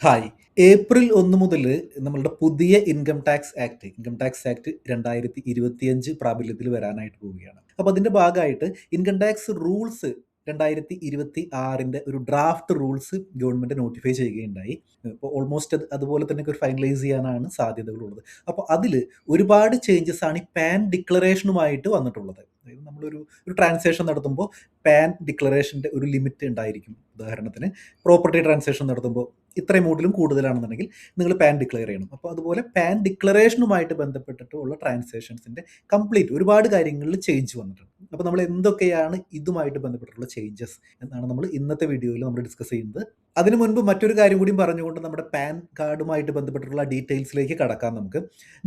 Hi. April 1 മുതല് നമ്മളുടെ പുതിയ ഇൻകം ടാക്സ് ആക്ട് 2025 പ്രാബല്യത്തിൽ വരാനായിട്ട് പോവുകയാണ്. അപ്പൊ അതിന്റെ ഭാഗമായിട്ട് ഇൻകം ടാക്സ് റൂൾസ് 2026ന്റെ ഒരു ഡ്രാഫ്റ്റ് റൂൾസ് ഗവൺമെന്റ് നോട്ടിഫൈ ചെയ്യുകയുണ്ടായി. ഇപ്പോൾ ഓൾമോസ്റ്റ് അതുപോലെ തന്നെ ഒരു ഫൈനലൈസ് ചെയ്യാനാണ് സാധ്യതകളുള്ളത്. അപ്പോൾ അതില് ഒരുപാട് ചേഞ്ചസ് ആണ് ഈ പാൻ ഡിക്ലറേഷനുമായിട്ട് വന്നിട്ടുള്ളത്. അതായത് നമ്മളൊരു ട്രാൻസാക്ഷൻ നടത്തുമ്പോൾ പാൻ ഡിക്ലറേഷന്റെ ഒരു ലിമിറ്റ് ഉണ്ടായിരിക്കും. ഉദാഹരണത്തിന് പ്രോപ്പർട്ടി ട്രാൻസാക്ഷൻ നടത്തുമ്പോൾ ഇത്ര എമൗണ്ടിലും കൂടുതലാണെന്നുണ്ടെങ്കിൽ നിങ്ങൾ പാൻ ഡിക്ലെയർ ചെയ്യണം. അപ്പോൾ അതുപോലെ പാൻ ഡിക്ലറേഷനുമായിട്ട് ബന്ധപ്പെട്ടിട്ടുള്ള ട്രാൻസാക്ഷൻസിന്റെ കംപ്ലീറ്റ് ഒരുപാട് കാര്യങ്ങളിൽ ചേഞ്ച് വന്നിട്ടുണ്ട്. അപ്പോൾ നമ്മൾ എന്തൊക്കെയാണ് ഇതുമായിട്ട് ബന്ധപ്പെട്ടിട്ടുള്ള ചേഞ്ചസ് എന്നാണ് നമ്മൾ ഇന്നത്തെ വീഡിയോയിൽ നമ്മൾ ഡിസ്കസ് ചെയ്യുന്നത്. അതിനു മുൻപ് മറ്റൊരു കാര്യം കൂടി പറഞ്ഞുകൊണ്ട് നമ്മുടെ പാൻ കാർഡുമായിട്ട് ബന്ധപ്പെട്ടിട്ടുള്ള ഡീറ്റെയിൽസിലേക്ക് കടക്കാം നമുക്ക്.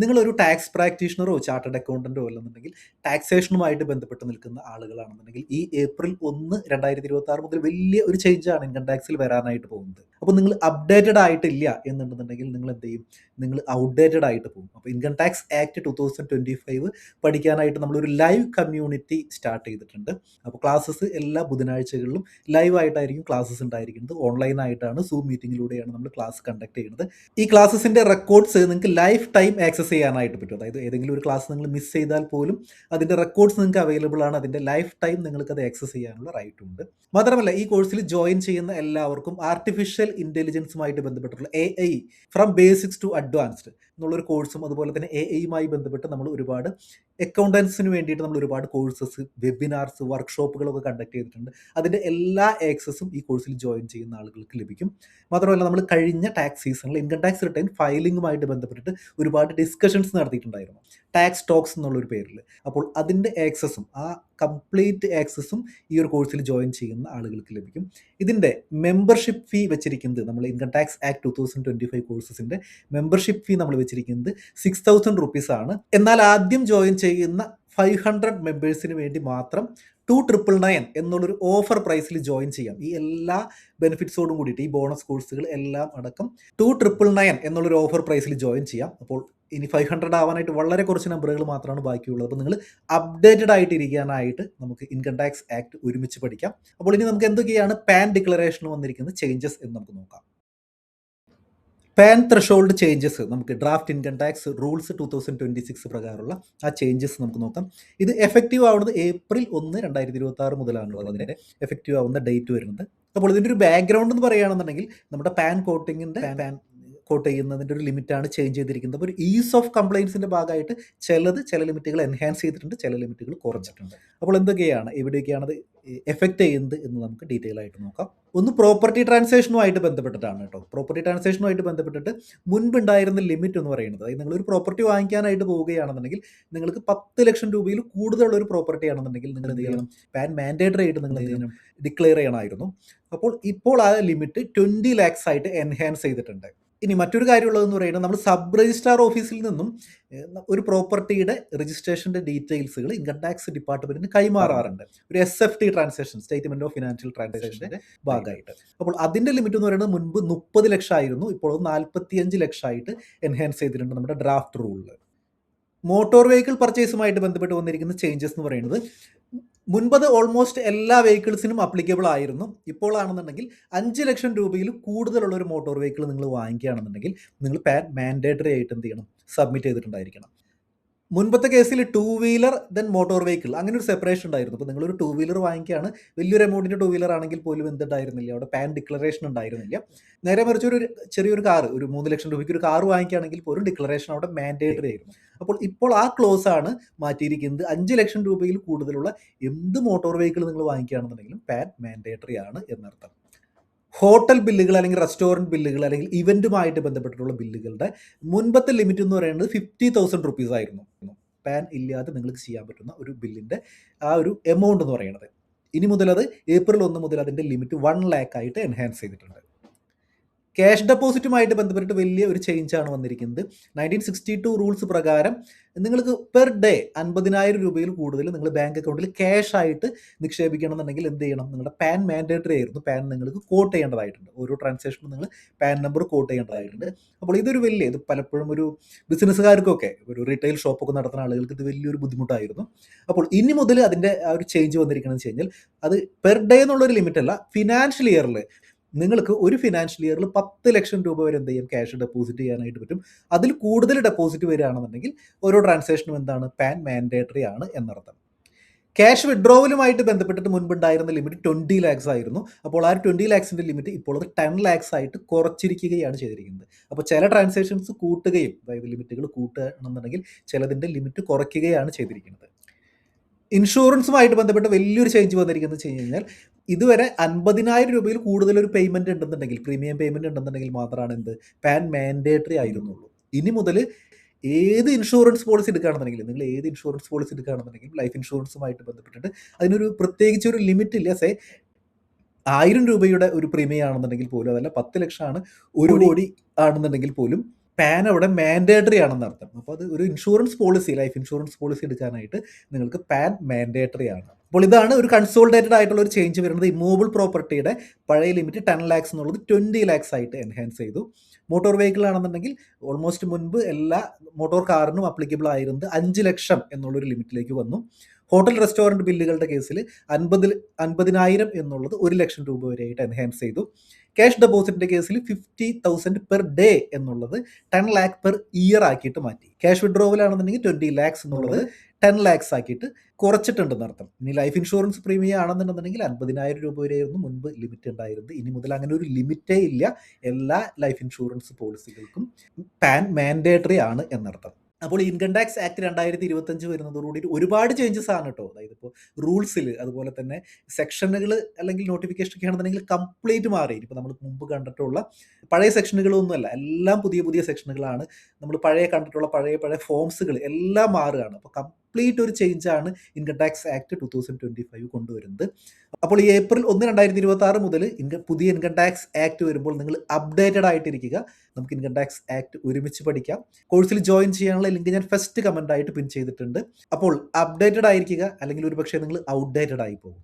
നിങ്ങളൊരു ടാക്സ് പ്രാക്ടീഷണറോ ചാർട്ടേഡ് അക്കൗണ്ടന്റോ അല്ലെന്നുണ്ടെങ്കിൽ ടാക്സേഷനുമായിട്ട് ബന്ധപ്പെട്ട് നിൽക്കുന്ന ആളുകളാണെന്നുണ്ടെങ്കിൽ ഈ ഏപ്രിൽ 1, 2026 മുതൽ വലിയ ഒരു ചേഞ്ചാണ് ഇൻകം ടാക്സിൽ വരാനായിട്ട് പോകുന്നത്. അപ്പോൾ നിങ്ങൾ അപ്ഡേറ്റഡ് ആയിട്ടില്ല എന്നുണ്ടെന്നുണ്ടെങ്കിൽ നിങ്ങൾ എന്ത് ചെയ്യും? നിങ്ങൾ ഔട്ട്ഡേറ്റഡ് ആയിട്ട് പോകും. അപ്പോൾ ഇൻകം ടാക്സ് ആക്ട് 2025 പഠിക്കാനായിട്ട് നമ്മളൊരു ലൈവ് കമ്മ്യൂണിറ്റി സ്റ്റാർട്ട് ചെയ്തിട്ടുണ്ട്. അപ്പോൾ ക്ലാസ്സസ് എല്ലാ ബുധനാഴ്ചകളിലും ലൈവ് ആയിട്ടായിരിക്കും ക്ലാസ്സസ് ഉണ്ടായിരിക്കുന്നത്. ഓൺലൈൻ ആയിട്ടാണ് സൂം മീറ്റിംഗിലൂടെയാണ് നമ്മൾ ക്ലാസ് കണ്ടക്ട് ചെയ്യുന്നത്. ഈ ക്ലാസ്സസിന്റെ റെക്കോർഡ്സ് നിങ്ങൾക്ക് ലൈഫ് ടൈം ആക്സസ് ചെയ്യാനായിട്ട് പറ്റും. അതായത് ഏതെങ്കിലും ഒരു ക്ലാസ് നിങ്ങൾ മിസ് ചെയ്താൽ പോലും അതിന്റെ റെക്കോർഡ്സ് നിങ്ങൾക്ക് അവൈലബിൾ ആണ്. അതിന്റെ ലൈഫ് ടൈം നിങ്ങൾക്ക് അത് ആക്സസ് ചെയ്യാനുള്ള റൈറ്റ് ഉണ്ട്. മാത്രമല്ല ഈ കോഴ്സിൽ ജോയിൻ ചെയ്യുന്ന എല്ലാവർക്കും ആർട്ടിഫിഷ്യൽ ഇന്റലിജൻസുമായിട്ട് ബന്ധപ്പെട്ടിട്ടുള്ള AI from basics to advanced എന്നുള്ളൊരു കോഴ്സും അതുപോലെ തന്നെ AI ബന്ധപ്പെട്ട് നമ്മൾ ഒരുപാട് അക്കൗണ്ടൻസിന് വേണ്ടിയിട്ട് നമ്മൾ ഒരുപാട് കോഴ്സസ്, വെബിനാർസ്, വർക്ക്ഷോപ്പുകളൊക്കെ കണ്ടക്ട് ചെയ്തിട്ടുണ്ട്. അതിൻ്റെ എല്ലാ ആക്സസും ഈ കോഴ്സിൽ ജോയിൻ ചെയ്യുന്ന ആളുകൾക്ക് ലഭിക്കും. മാത്രമല്ല നമ്മൾ കഴിഞ്ഞ ടാക്സ് സീസണിൽ ഇൻകം ടാക്സ് റിട്ടേൺ ഫയലിംഗുമായിട്ട് ബന്ധപ്പെട്ടിട്ട് ഒരുപാട് ഡിസ്കഷൻസ് നടത്തിയിട്ടുണ്ടായിരുന്നു, ടാക്സ് ടോക്സ് എന്നുള്ളൊരു പേരിൽ. അപ്പോൾ അതിൻ്റെ ആക്സസും ആ കംപ്ലീറ്റ് ആക്സസും ഈ ഒരു കോഴ്സിൽ ജോയിൻ ചെയ്യുന്ന ആളുകൾക്ക് ലഭിക്കും. ഇതിൻ്റെ മെമ്പർഷിപ്പ് ഫീ വെച്ചിരിക്കുന്നത് നമ്മൾ ഇൻകം ടാക്സ് ആക്ട് 2025 കോഴ്സസിൻ്റെ മെമ്പർഷിപ്പ് ഫീ നമ്മൾ വെച്ചിരിക്കുന്നത് 6000 റുപ്പീസ് ആണ്. എന്നാൽ ആദ്യം ജോയിൻ ചെയ്യുന്ന 500 മെമ്പേഴ്സിന് വേണ്ടി മാത്രം 2999 എന്നുള്ളൊരു ഓഫർ പ്രൈസിൽ ജോയിൻ ചെയ്യാം. ഈ എല്ലാ ബെനിഫിറ്റ്സോടും കൂടിയിട്ട് ഈ ബോണസ് കോഴ്സുകൾ എല്ലാം അടക്കം 2999 എന്നുള്ളൊരു ഓഫർ പ്രൈസിൽ ജോയിൻ ചെയ്യാം. അപ്പോൾ ഇനി 500 ആവാനായിട്ട് വളരെ കുറച്ച് നമ്പറുകൾ മാത്രമാണ് ബാക്കിയുള്ളത്. അപ്പോൾ നിങ്ങൾ അപ്ഡേറ്റഡ് ആയിട്ട് ഇരിക്കാനായിട്ട് നമുക്ക് ഇൻകം ടാക്സ് ആക്ട് ഒരുമിച്ച് പഠിക്കാം. അപ്പോൾ ഇനി നമുക്ക് എന്തൊക്കെയാണ് പാൻ ഡിക്ലറേഷനിൽ വന്നിരിക്കുന്ന ചേഞ്ചസ് എന്ന് നമുക്ക് നോക്കാം. പാൻ ത്രഷോൾഡ് ചേഞ്ചസ് നമുക്ക് ഡ്രാഫ്റ്റ് ഇൻകം ടാക്സ് റൂൾസ് 2026 പ്രകാരമുള്ള ആ ചേഞ്ചസ് നമുക്ക് നോക്കാം. ഇത് എഫക്റ്റീവ് ആവുന്നത് ഏപ്രിൽ 1, 2026 മുതലാണ് അതിൻ്റെ എഫക്റ്റീവ് ആവുന്ന ഡേറ്റ് വരുന്നത്. അപ്പോൾ ഇതിൻ്റെ ഒരു ബാക്ക്ഗ്രൗണ്ട് എന്ന് പറയുകയാണെന്നുണ്ടെങ്കിൽ നമ്മുടെ പാൻ പാൻ കോട്ട് ചെയ്യുന്നതിൻ്റെ ഒരു ലിമിറ്റാണ് ചേഞ്ച് ചെയ്തിരിക്കുന്നത്. അപ്പോൾ ഒരു ഈസ് ഓഫ് കംപ്ലയിൻസിൻ്റെ ഭാഗമായിട്ട് ചില ലിമിറ്റുകൾ എൻഹാൻസ് ചെയ്തിട്ടുണ്ട്, ചില ലിമിറ്റുകൾ കുറച്ചിട്ടുണ്ട്. അപ്പോൾ എന്തൊക്കെയാണ്, എവിടെയൊക്കെയാണത് എഫക്റ്റ് ചെയ്യുന്നത് എന്ന് നമുക്ക് ഡീറ്റെയിൽ ആയിട്ട് നോക്കാം. ഒന്ന് പ്രോപ്പർട്ടി ട്രാൻസാക്ഷനുമായിട്ട് ബന്ധപ്പെട്ടിട്ടാണ് കേട്ടോ. പ്രോപ്പർട്ടി ട്രാൻസാക്ഷനുമായിട്ട് ബന്ധപ്പെട്ടിട്ട് മുൻപുണ്ടായിരുന്ന ലിമിറ്റ് എന്ന് പറയുന്നത്, അതായത് നിങ്ങളൊരു പ്രോപ്പർട്ടി വാങ്ങിക്കാനായിട്ട് പോവുകയാണെന്നുണ്ടെങ്കിൽ നിങ്ങൾക്ക് 10 ലക്ഷം രൂപയിൽ കൂടുതലുള്ള ഒരു പ്രോപ്പർട്ടി ആണെന്നുണ്ടെങ്കിൽ നിങ്ങൾ എന്ത് ചെയ്യണം? പാൻ മാൻഡേറ്ററി ആയിട്ട് നിങ്ങൾ എന്ത് ചെയ്യണം? ഡിക്ലെയർ ചെയ്യണമായിരുന്നു. അപ്പോൾ ഇപ്പോൾ ആ ലിമിറ്റ് 20 lakhs ആയിട്ട് എൻഹാൻസ് ചെയ്തിട്ടുണ്ട്. ഇനി മറ്റൊരു കാര്യമുള്ളതെന്ന് പറയുന്നത്, നമ്മൾ സബ് രജിസ്ട്രാർ ഓഫീസിൽ നിന്നും ഒരു പ്രോപ്പർട്ടിയുടെ രജിസ്ട്രേഷൻ്റെ ഡീറ്റെയിൽസുകൾ ഇൻകം ടാക്സ് ഡിപ്പാർട്ട്മെന്റിന് കൈമാറാറുണ്ട്. ഒരു SFT transaction, statement of financial ട്രാൻസാക്ഷൻ്റെ ഭാഗമായിട്ട്. അപ്പോൾ അതിൻ്റെ ലിമിറ്റ് എന്ന് പറയുന്നത് മുൻപ് 30 ലക്ഷം ആയിരുന്നു, ഇപ്പോൾ 45 ലക്ഷമായിട്ട് എൻഹാൻസ് ചെയ്തിട്ടുണ്ട് നമ്മുടെ ഡ്രാഫ്റ്റ് റൂളിൽ. മോട്ടോർ വെഹിക്കിൾ പർച്ചേസുമായിട്ട് ബന്ധപ്പെട്ട് വന്നിരിക്കുന്ന ചേഞ്ചസ് എന്ന് പറയുന്നത്, മുൻപത് ഓൾമോസ്റ്റ് എല്ലാ വെഹിക്കിൾസിനും അപ്ലിക്കബിൾ ആയിരുന്നു. ഇപ്പോൾ ആണെന്നുണ്ടെങ്കിൽ 5 ലക്ഷം രൂപയിൽ കൂടുതലുള്ള ഒരു മോട്ടോർ വെഹിക്കിൾ നിങ്ങൾ വാങ്ങിക്കുകയാണെന്നുണ്ടെങ്കിൽ നിങ്ങൾ പാൻ മാൻഡേറ്ററി ആയിട്ട് എന്ത് ചെയ്യണം? സബ്മിറ്റ് ചെയ്തിട്ടുണ്ടായിരിക്കണം. മുൻപത്തെ കേസിൽ 2 വീലർ ദെൻ മോട്ടോർ വെഹിക്കിൾ അങ്ങനെ ഒരു സെപ്പറേഷൻ ഉണ്ടായിരുന്നു. അപ്പോൾ നിങ്ങളൊരു 2 വീലർ വാങ്ങിക്കുകയാണ്, വലിയൊരു എമൗണ്ടിൻ്റെ 2 വീലർ ആണെങ്കിൽ പോലും എന്തുണ്ടായിരുന്നില്ല, അവിടെ പാൻ ഡിക്ലറേഷൻ ഉണ്ടായിരുന്നില്ല. നേരെ മറിച്ച് ഒരു ചെറിയൊരു കാർ, ഒരു 3 ലക്ഷം രൂപയ്ക്ക് ഒരു കാർ വാങ്ങിക്കുകയാണെങ്കിൽ പോലും ഡിക്ലറേഷൻ അവിടെ മാൻഡേറ്ററി ആയിരുന്നു. അപ്പോൾ ഇപ്പോൾ ആ ക്ലോസ് ആണ് മാറ്റിയിരിക്കുന്നത്. 5 ലക്ഷം രൂപയിൽ കൂടുതലുള്ള എന്ത് മോട്ടോർ വെഹിക്കിൾ നിങ്ങൾ വാങ്ങിക്കുകയാണെന്നുണ്ടെങ്കിലും പാൻ മാൻഡേറ്ററി ആണ് എന്നർത്ഥം. ഹോട്ടൽ ബില്ലുകൾ അല്ലെങ്കിൽ റെസ്റ്റോറൻറ്റ് ബില്ലുകൾ അല്ലെങ്കിൽ ഇവൻറ്റുമായിട്ട് ബന്ധപ്പെട്ടിട്ടുള്ള ബില്ലുകളുടെ മുൻപത്തെ ലിമിറ്റ് എന്ന് പറയുന്നത് 50,000 റുപ്പീസ് ആയിരുന്നു. പാൻ ഇല്ലാതെ നിങ്ങൾക്ക് ചെയ്യാൻ പറ്റുന്ന ഒരു ബില്ലിൻ്റെ ആ ഒരു എമൗണ്ട് എന്ന് പറയുന്നത്. ഇനി മുതൽ അത് ഏപ്രിൽ 1 മുതൽ അതിൻ്റെ ലിമിറ്റ് 1 lakh ആയിട്ട് എൻഹാൻസ് ചെയ്തിട്ടുണ്ട്. ക്യാഷ് ഡെപ്പോസിറ്റുമായിട്ട് ബന്ധപ്പെട്ടിട്ട് വലിയ ഒരു ചേഞ്ചാണ് വന്നിരിക്കുന്നത്. 1962 റൂൾസ് പ്രകാരം നിങ്ങൾക്ക് പെർ ഡേ 50,000 രൂപയിൽ കൂടുതൽ നിങ്ങൾ ബാങ്ക് അക്കൗണ്ടിൽ ക്യാഷ് ആയിട്ട് നിക്ഷേപിക്കണമെന്നുണ്ടെങ്കിൽ എന്ത് ചെയ്യണം? നിങ്ങളുടെ പാൻ മാൻഡേറ്ററി ആയിരുന്നു. പാൻ നിങ്ങൾക്ക് കോട്ട് ചെയ്യേണ്ടതായിട്ടുണ്ട്. ഓരോ ട്രാൻസാക്ഷനും നിങ്ങൾ പാൻ നമ്പർ കോട്ട് ചെയ്യേണ്ടതായിട്ടുണ്ട്. അപ്പോൾ ഇത് പലപ്പോഴും ഒരു ബിസിനസ്സുകാർക്കൊക്കെ, ഒരു റീറ്റെയിൽ ഷോപ്പൊക്കെ നടത്തുന്ന ആളുകൾക്ക് ഇത് വലിയൊരു ബുദ്ധിമുട്ടായിരുന്നു. അപ്പോൾ ഇനി മുതൽ അതിൻ്റെ ആ ഒരു ചേഞ്ച് വന്നിരിക്കണമെന്ന് വെച്ച് കഴിഞ്ഞാൽ, അത് പെർ ഡേ എന്നുള്ളൊരു ലിമിറ്റ് അല്ല, ഫിനാൻഷ്യൽ ഇയറിൽ നിങ്ങൾക്ക് ഒരു ഫിനാൻഷ്യൽ ഇയറിൽ 10,00,000 രൂപ വരെ എന്ത് ചെയ്യാം, ക്യാഷ് ഡെപ്പോസിറ്റ് ചെയ്യാനായിട്ട് പറ്റും. അതിൽ കൂടുതൽ ഡെപ്പോസിറ്റ് വരികയാണെന്നുണ്ടെങ്കിൽ ഓരോ ട്രാൻസാക്ഷനും എന്താണ്, പാൻ മാൻഡേറ്ററി ആണ് എന്നർത്ഥം. ക്യാഷ് വിഡ്രോവലുമായിട്ട് ബന്ധപ്പെട്ടിട്ട് മുൻപുണ്ടായിരുന്ന ലിമിറ്റ് 20 ലാക്സ് ആയിരുന്നു. അപ്പോൾ ആ 20 ലാക്സിൻ്റെ ലിമിറ്റ് ഇപ്പോൾ അത് 10 ലാക്സ് ആയിട്ട് കുറച്ചിരിക്കുകയാണ് ചെയ്തിരിക്കുന്നത്. അപ്പോൾ ചില ട്രാൻസാക്ഷൻസ് കൂട്ടുകയും, അതായത് ലിമിറ്റുകൾ കൂട്ടുകയാണെന്നുണ്ടെങ്കിൽ ചിലതിൻ്റെ ലിമിറ്റ് കുറയ്ക്കുകയാണ് ചെയ്തിരിക്കുന്നത്. ഇൻഷുറൻസുമായിട്ട് ബന്ധപ്പെട്ട് വലിയൊരു ചേഞ്ച് വന്നിരിക്കുന്നത് വെച്ച് കഴിഞ്ഞാൽ, ഇതുവരെ 50,000 രൂപയിൽ കൂടുതൽ ഒരു പേയ്മെൻറ്റ് ഉണ്ടെന്നുണ്ടെങ്കിൽ, പ്രീമിയം പേയ്മെൻറ്റ് ഉണ്ടെന്നുണ്ടെങ്കിൽ മാത്രമാണ് എന്ത്, പാൻ മാൻഡേറ്ററി ആയിരുന്നുള്ളൂ. ഇനി മുതൽ ഏത് ഇൻഷുറൻസ് പോളിസി എടുക്കുകയാണെന്നുണ്ടെങ്കിൽ, നിങ്ങൾ ഏത് ഇൻഷുറൻസ് പോളിസി എടുക്കുകയാണെന്നുണ്ടെങ്കിൽ ലൈഫ് ഇൻഷുറൻസുമായിട്ട് ബന്ധപ്പെട്ടിട്ട് അതിനൊരു പ്രത്യേകിച്ച് ഒരു ലിമിറ്റ് ഇല്ല. 1000 രൂപയുടെ ഒരു പ്രീമിയം ആണെന്നുണ്ടെങ്കിൽ പോലും, അതല്ല 10 ലക്ഷമാണ്, 1 കോടി ആണെന്നുണ്ടെങ്കിൽ പോലും പാൻ അവിടെ മാൻഡേറ്ററി ആണെന്ന് അർത്ഥം. അപ്പോൾ അത് ഒരു insurance policy, life insurance policy എടുക്കാനായിട്ട് നിങ്ങൾക്ക് പാൻ മാൻഡേറ്ററി ആണ്. അപ്പോൾ ഇതാണ് ഒരു കൺസോളിഡേറ്റഡ് ആയിട്ടുള്ള ഒരു ചേഞ്ച് വരുന്നത്. ഇമ്മൂവബിൾ പ്രോപ്പർട്ടിയുടെ പഴയ ലിമിറ്റ് 10 ലാക്സ് എന്നുള്ളത് 20 ലാക്സ് ആയിട്ട് എൻഹാൻസ് ചെയ്തു. മോട്ടോർ വെഹിക്കിൾ ആണെന്നുണ്ടെങ്കിൽ ഓൾമോസ്റ്റ് മുൻപ് എല്ലാ മോട്ടോർ കാറിനും അപ്ലിക്കബിൾ ആയിരുന്നത് 5 ലക്ഷം എന്നുള്ളൊരു ലിമിറ്റിലേക്ക് വന്നു. ഹോട്ടൽ റെസ്റ്റോറൻറ്റ് ബില്ലുകളുടെ കേസിൽ 50,000 എന്നുള്ളത് 1 ലക്ഷം രൂപ വരെയായിട്ട് എൻഹാൻസ് ചെയ്തു. ക്യാഷ് ഡെപ്പോസിറ്റിൻ്റെ കേസിൽ 50,000 പെർ ഡേ എന്നുള്ളത് 10 ലാക്ക് പെർ ഇയർ ആക്കിയിട്ട് മാറ്റി. ക്യാഷ് വിഡ്രോവലാണെന്നുണ്ടെങ്കിൽ 20 ലാക്സ് എന്നുള്ളത് 10 ലാക്സ് ആക്കിയിട്ട് കുറച്ചിട്ടുണ്ടെന്ന് അർത്ഥം. ഇനി ലൈഫ് ഇൻഷുറൻസ് പ്രീമിയം ആണെന്നുണ്ടെന്നുണ്ടെങ്കിൽ 50,000 രൂപ വരെയായിരുന്നു മുൻപ് ലിമിറ്റ് ഉണ്ടായിരുന്നത്. ഇനി മുതൽ അങ്ങനെ ഒരു ലിമിറ്റേ ഇല്ല. എല്ലാ ലൈഫ് ഇൻഷുറൻസ് പോളിസികൾക്കും പാൻ മാൻഡേറ്ററി ആണ് എന്നർത്ഥം. അപ്പോൾ ഇൻകം ടാക്സ് ആക്ട് 2025 വരുന്നതോടുകൂടി ഒരുപാട് ചേഞ്ചസ് ആണ് കേട്ടോ. അതായത് ഇപ്പോൾ റൂൾസിൽ, അതുപോലെ തന്നെ സെക്ഷനുകൾ അല്ലെങ്കിൽ നോട്ടിഫിക്കേഷൻ ഒക്കെ ആണെന്നുണ്ടെങ്കിൽ കംപ്ലീറ്റ് മാറി. ഇപ്പോൾ നമ്മൾ മുമ്പ് കണ്ടിട്ടുള്ള പഴയ സെക്ഷനുകളൊന്നുമല്ല, എല്ലാം പുതിയ പുതിയ സെക്ഷനുകളാണ്. നമ്മൾ പഴയ കണ്ടിട്ടുള്ള പഴയ ഫോംസുകൾ എല്ലാം മാറുകയാണ്. അപ്പോൾ കംപ്ലീറ്റ് ഒരു ചേഞ്ചാണ് ഇൻകം ടാക്സ് ആക്ട് 2025 കൊണ്ടുവരുന്നത്. അപ്പോൾ ഈ ഏപ്രിൽ 1, 2026 മുതൽ പുതിയ ഇൻകം ടാക്സ് ആക്ട് വരുമ്പോൾ നിങ്ങൾ അപ്ഡേറ്റഡ് ആയിട്ടിരിക്കുക. നമുക്ക് ഇൻകം ടാക്സ് ആക്ട് ഒരുമിച്ച് പഠിക്കാം. കോഴ്സിൽ ജോയിൻ ചെയ്യാനുള്ള ലിങ്ക് ഞാൻ ഫസ്റ്റ് കമൻ്റ് ആയിട്ട് പിൻ ചെയ്തിട്ടുണ്ട്. അപ്പോൾ അപ്ഡേറ്റഡ് ആയിരിക്കുക, അല്ലെങ്കിൽ ഒരുപക്ഷെ നിങ്ങൾ ഔട്ട്ഡേറ്റഡ് ആയി പോകും.